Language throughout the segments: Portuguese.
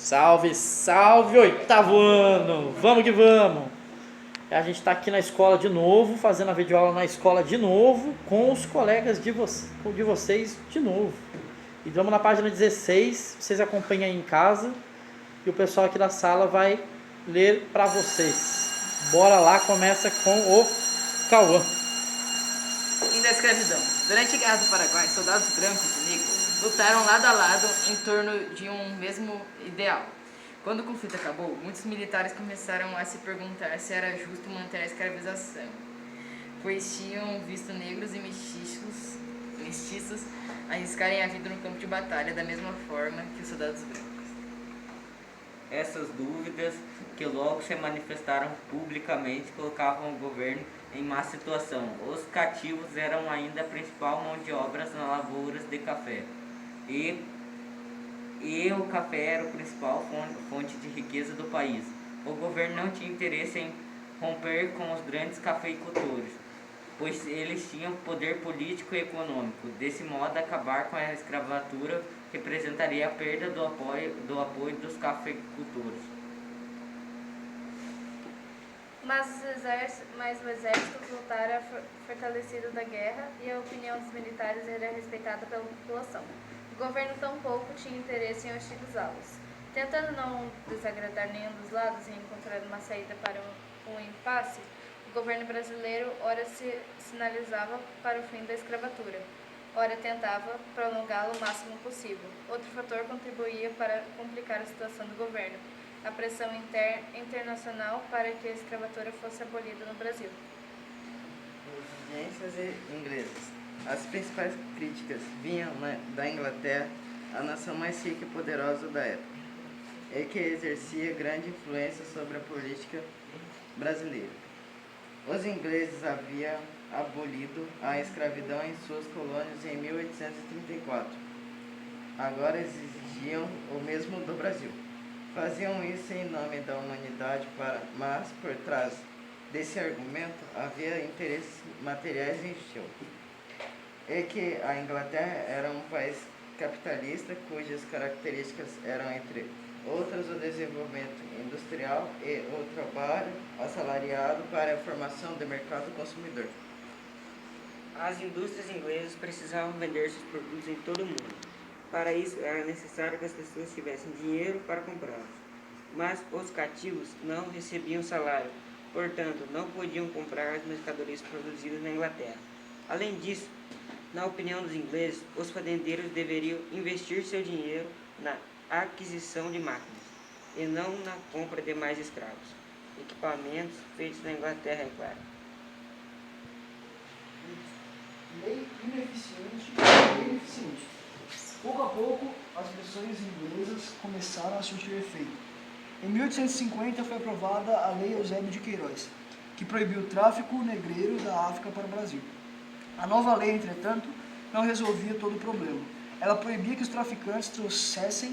Salve, salve, oitavo ano! Vamos que vamos! A gente está aqui na escola de novo, fazendo a videoaula na escola de novo, com os colegas de vocês de novo. E vamos na página 16, vocês acompanham aí em casa, e o pessoal aqui da sala vai ler para vocês. Bora lá, começa com o Cauã. Fim da escravidão. Durante a Guerra do Paraguai, soldados brancos e negros lutaram lado a lado em torno de um mesmo ideal. Quando o conflito acabou, muitos militares começaram a se perguntar se era justo manter a escravização, pois tinham visto negros e mestiços arriscarem a vida no campo de batalha da mesma forma que os soldados brancos. Essas dúvidas, que logo se manifestaram publicamente, colocavam o governo em má situação. Os cativos eram ainda a principal mão de obra nas lavouras de café. E o café era a principal fonte de riqueza do país. O governo não tinha interesse em romper com os grandes cafeicultores, pois eles tinham poder político e econômico. Desse modo, acabar com a escravatura representaria a perda do apoio dos cafeicultores. Mas o exército voltara fortalecido da guerra e a opinião dos militares era respeitada pela população. O governo tampouco tinha interesse em hostilizá-los. Tentando não desagradar nenhum dos lados e encontrar uma saída para um impasse, o governo brasileiro ora se sinalizava para o fim da escravatura, ora tentava prolongá-lo o máximo possível. Outro fator contribuía para complicar a situação do governo: a pressão internacional para que a escravatura fosse abolida no Brasil. Exigências inglesas. As principais críticas vinham da Inglaterra, a nação mais rica e poderosa da época, e que exercia grande influência sobre a política brasileira. Os ingleses haviam abolido a escravidão em suas colônias em 1834. Agora exigiam o mesmo do Brasil. Faziam isso em nome da humanidade, mas por trás desse argumento havia interesses materiais em jogo. E que a Inglaterra era um país capitalista cujas características eram, entre outras, o desenvolvimento industrial e o trabalho assalariado para a formação do mercado consumidor. As indústrias inglesas precisavam vender seus produtos em todo o mundo. Para isso, era necessário que as pessoas tivessem dinheiro para comprá-los. Mas os cativos não recebiam salário, portanto, não podiam comprar as mercadorias produzidas na Inglaterra. Além disso, na opinião dos ingleses, os fazendeiros deveriam investir seu dinheiro na aquisição de máquinas, e não na compra de mais escravos. Equipamentos feitos na Inglaterra, é claro. Lei ineficiente e ineficiente. Pouco a pouco, as pressões inglesas começaram a surtir efeito. Em 1850 foi aprovada a Lei Eusébio de Queiroz, que proibiu o tráfico negreiro da África para o Brasil. A nova lei, entretanto, não resolvia todo o problema. Ela proibia que os traficantes trouxessem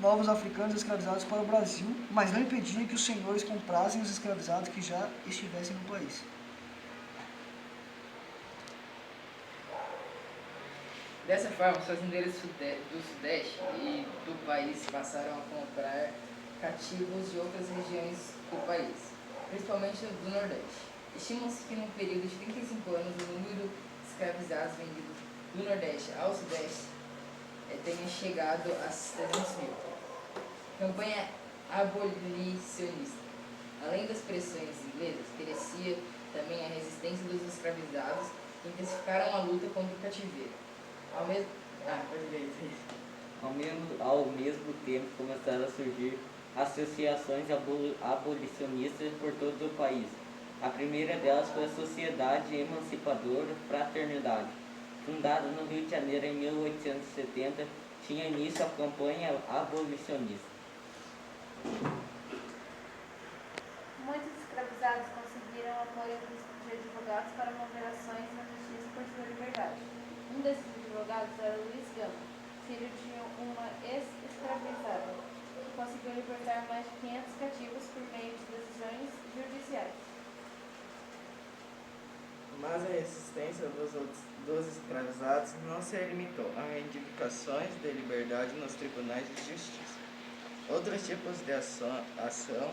novos africanos escravizados para o Brasil, mas não impedia que os senhores comprassem os escravizados que já estivessem no país. Dessa forma, os fazendeiros do Sudeste e do país passaram a comprar cativos de outras regiões do país, principalmente do Nordeste. Estima-se que, num período de 35 anos, o número de escravizados vendidos do Nordeste ao Sudeste tenha chegado a 300 mil. Campanha abolicionista. Além das pressões inglesas, crescia também a resistência dos escravizados, que intensificaram a luta contra o cativeiro. Ao mesmo tempo, começaram a surgir associações abolicionistas por todo o país. A primeira delas foi a Sociedade Emancipadora Fraternidade, fundada no Rio de Janeiro em 1870, tinha início a campanha abolicionista. Muitos escravizados conseguiram apoio de advogados para mover ações na justiça por sua liberdade. Um desses advogados era Luiz Gama, filho de uma ex-escravizada, que conseguiu libertar mais de 500 cativos por meio de decisões judiciais. Mas a resistência dos escravizados não se limitou a reivindicações de liberdade nos tribunais de justiça. Outros tipos de ação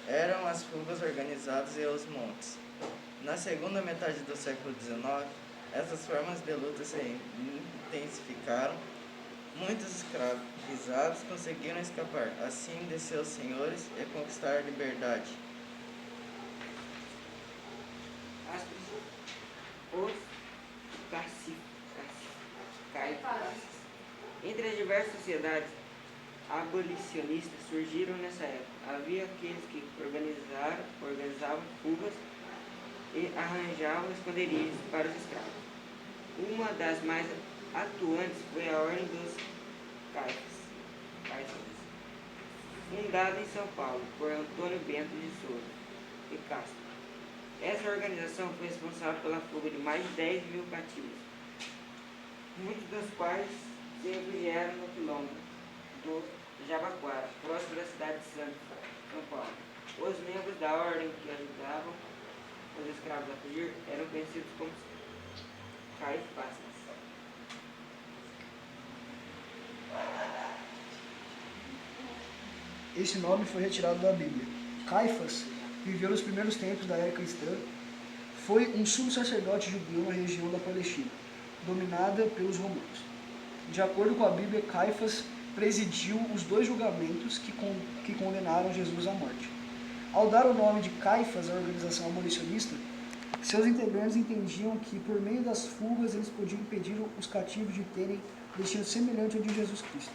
eram as fugas organizadas e os montes. Na segunda metade do século XIX, essas formas de luta se intensificaram. Muitos escravizados conseguiram escapar, assim, de seus senhores e conquistar a liberdade. Os caifás. Entre as diversas sociedades abolicionistas surgiram nessa época. Havia aqueles que organizavam fugas e arranjavam esconderijos para os escravos. Uma das mais atuantes foi a Ordem dos Caifás, fundada em São Paulo por Antônio Bento de Souza e Castro. Essa organização foi responsável pela fuga de mais de 10 mil cativos, muitos dos quais se refugiaram no quilombo do Jabaquara, próximo da cidade de São Paulo. Os membros da ordem que ajudavam os escravos a fugir eram conhecidos como caifás. Esse nome foi retirado da Bíblia. Caifás viveu nos primeiros tempos da era cristã. Foi um sumo sacerdote judeu na região da Palestina, dominada pelos romanos. De acordo com a Bíblia, Caifás presidiu os 2 julgamentos que condenaram Jesus à morte. Ao dar o nome de Caifás à organização abolicionista, seus integrantes entendiam que, por meio das fugas, eles podiam impedir os cativos de terem destino semelhante ao de Jesus Cristo.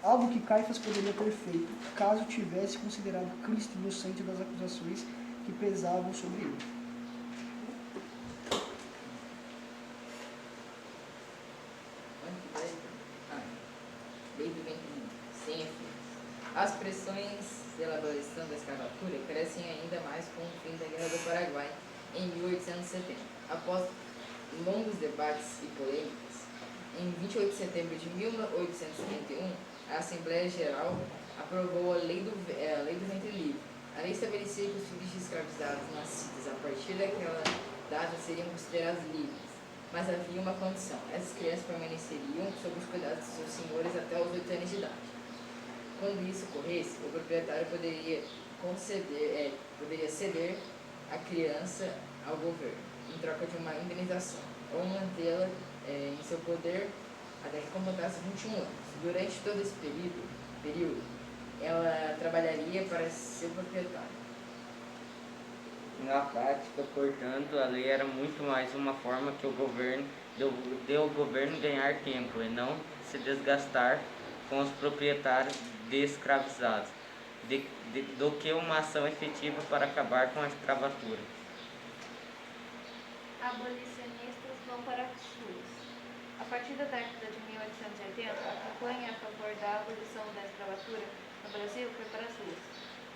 Algo que Caifás poderia ter feito caso tivesse considerado Cristo inocente das acusações que pesavam sobre ele. Lei do ventre sem efeitos. As pressões pela abolição da escravatura crescem ainda mais com o fim da Guerra do Paraguai em 1870. Após longos debates e polêmicas, em 28 de setembro de 1871, a Assembleia Geral aprovou a Lei do Ventre Livre. A lei estabelecia que os filhos de escravizados nascidos a partir daquela data seriam considerados livres, mas havia uma condição: essas crianças permaneceriam sob os cuidados de seus senhores até os 8 anos de idade. Quando isso ocorresse, o proprietário poderia ceder a criança ao governo, em troca de uma indenização, ou mantê-la em seu poder até que completasse 21 anos. Durante todo esse período, ela trabalharia para seu proprietário. Na prática, portanto, a lei era muito mais uma forma que o governo ganhar tempo e não se desgastar com os proprietários de escravizados, do que uma ação efetiva para acabar com a escravatura. Abolicionistas vão para as ruas. A partir da década de 1880, a campanha a favor da abolição da escravatura no Brasil foi para as ruas,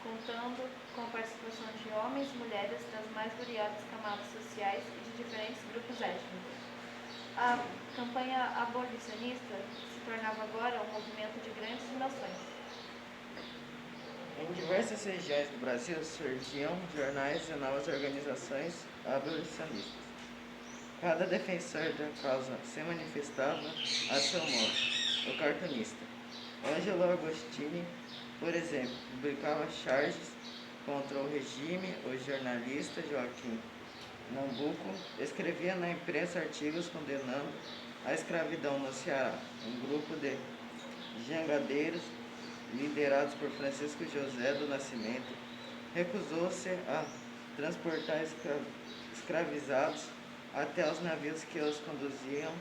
contando com a participação de homens e mulheres das mais variadas camadas sociais e de diferentes grupos étnicos. A campanha abolicionista se tornava agora um movimento de grandes dimensões. Em diversas regiões do Brasil surgiam jornais e novas organizações abolicionistas. Cada defensor da causa se manifestava a seu modo. O cartunista Ângelo Agostini, por exemplo, publicava charges contra o regime. O jornalista Joaquim Nabuco escrevia na imprensa artigos condenando a escravidão no Ceará. Um grupo de jangadeiros, liderados por Francisco José do Nascimento, recusou-se a transportar escravizados até os navios que os conduziriam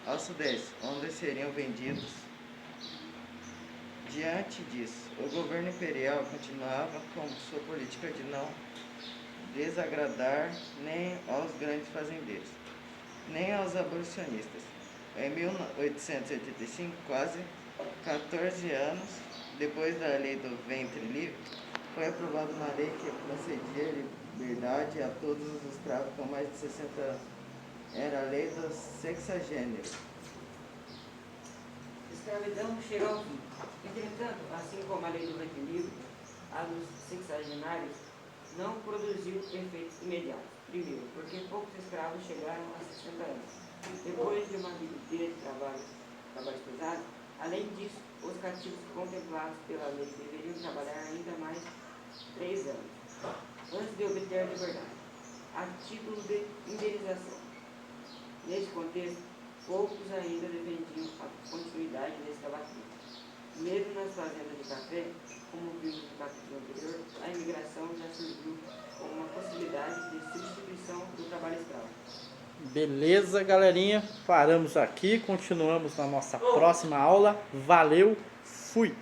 ao Sudeste, onde seriam vendidos. Diante disso, o governo imperial continuava com sua política de não desagradar nem aos grandes fazendeiros, nem aos abolicionistas. Em 1885, quase 14 anos depois da Lei do Ventre Livre, foi aprovada uma lei que concedia liberdade a todos os escravos com mais de 60 anos. Era a Lei dos Sexagêneros. Escravidão chegou ao fim. Entretanto, assim como a lei do ventre livre, a dos sexagenários não produziu efeitos imediatos. Primeiro, porque poucos escravos chegaram a 60 anos. Depois de uma vida inteira de trabalho pesado, Além disso, os cativos contemplados pela lei deveriam trabalhar ainda mais 3 anos, antes de obter a liberdade, a título de indenização. Neste contexto, poucos ainda defendiam a continuidade da escravatura. Mesmo nas fazendas de café, como vimos no capítulo anterior, a imigração já surgiu como uma possibilidade de substituição do trabalho escravo. Beleza, galerinha? Paramos aqui, continuamos na nossa próxima aula. Valeu, fui!